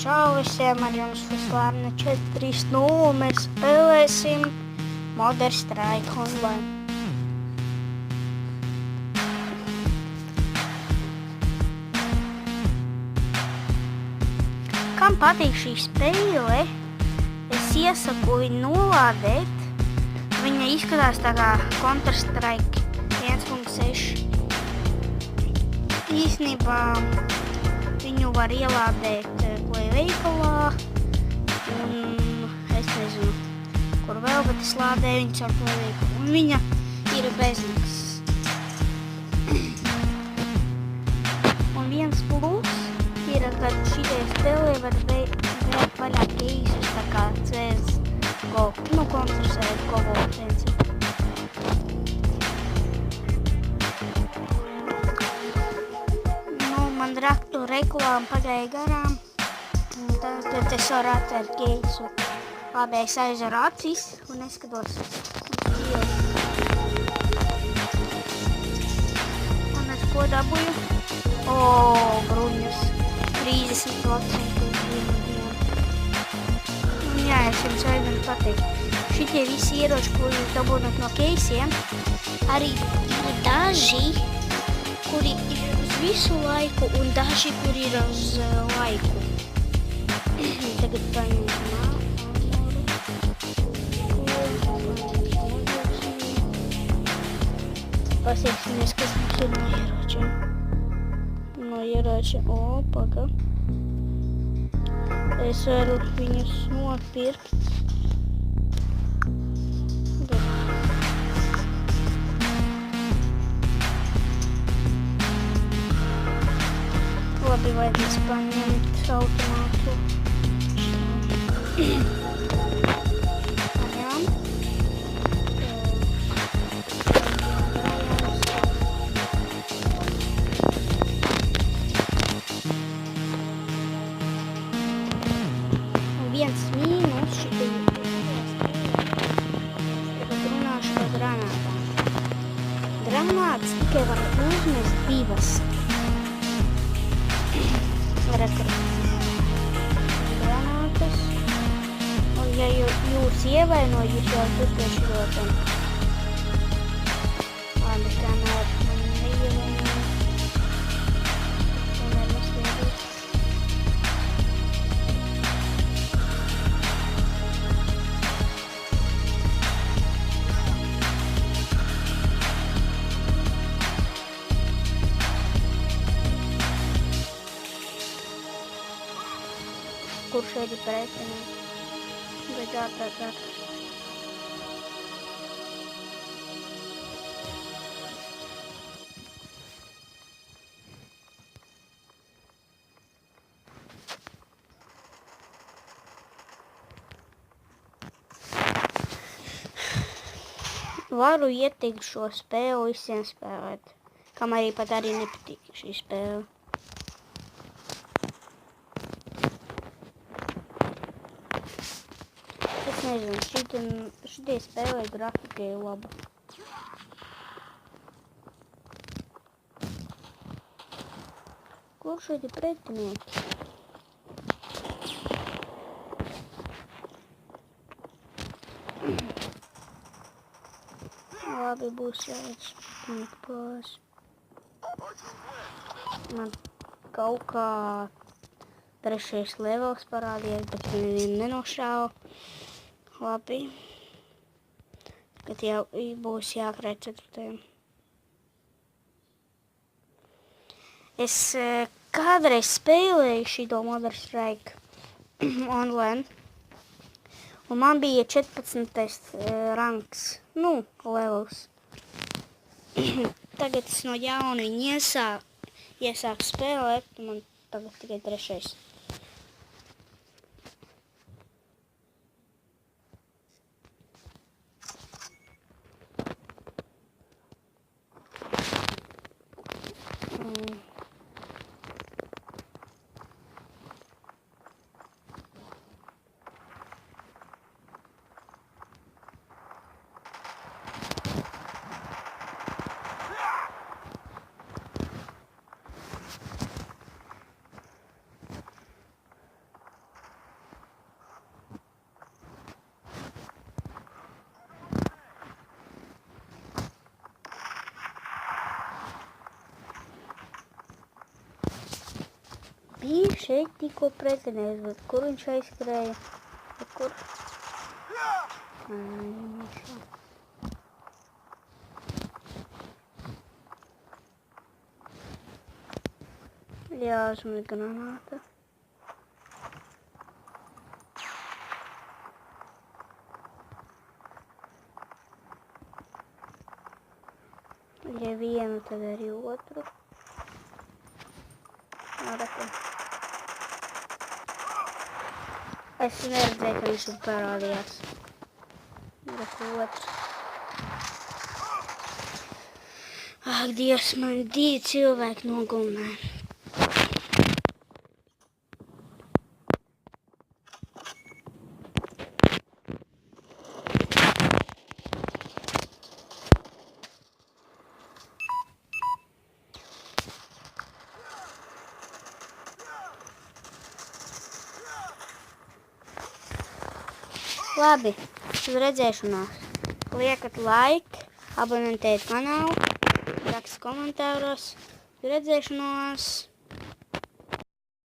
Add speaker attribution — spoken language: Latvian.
Speaker 1: Čau visiem, ar jums Slārna 430, mēs spēlēsim Modern Strike Online. Kam patīk šī spēle, es iesaku viņu nolādēt. Viņa izskatās tā kā Counter Strike 1.6. Īsnībā viņu var ielādēt Play veikalā un es nezinu, kur vēl, bet es lādēju viņu caur Play veikalu. Un viņa ir bezmaksas. Un viens plus ir, ka šitie spēlē var vērt vaļā keisus, tā kā CSGO, Counter Strike GO principu. Man raktu reklāma pagāja garām, un tagad es varu atvērt keisu. Labi, es aizveru acis un neskatos uz ķieli. Un es ko dabūju? Bruņus. 30% uz vienu dienu. Un jā, es jums varu pateikt. Šitie visi ieroči, ko jūs dabūnat no keisiem, arī ir daži, kuri ir uz visu laiku un daži, kuri ir uz laiku. Tagad paņemsim armoru. Pasieksimies, kas mums ir no ieročiem. No ieročiem, paga. Es varu viņus nopirkt. Labi, vajadzēs paņemt automātu. Paņem. Un viens mīnus šitai tagad runāšu par granātām. Granātas tikai var uzmest divas. Granātas. Un ja jūs ievaino, jūs jau turpieši rotam. Labi, kamēr man neievaino. Kamēr mēs vienkārši. Kur šeit ir pretinieki? Bet tā. Varu ieteikt šo spēli visiem spēlēt, kam arī pat arī nepatīk šī spēle. Nezinu, šitie spēlē grafika ir laba. Kur šeit ir pretinieki? Labi, būs jāiet pās. Man kaut kā 3. levels parādījās, bet viņi nenošāva. Labi. Kad jau būs jākrēt 4. Es kādreiz spēlēju šito Modern Strike Online. Un man bija 14. rangs. Levels. Tagad es no jauna viņu iesāku spēlēt. Man tagad tikai 3. bija šeit tikko pretinieks, bet kur viņš aizskrēja? Kur? Jāuzmet granāta. Ja vienu, tad arī otru. Araka. Es neredzēju, ka viņš parādījās. Araka otrs. Ak, Dievs, man 2 cilvēki nogalināja. Labi, uz redzēšanos. Liekat like, abonentēt kanālu, rakst komentāros. Uz redzēšanos.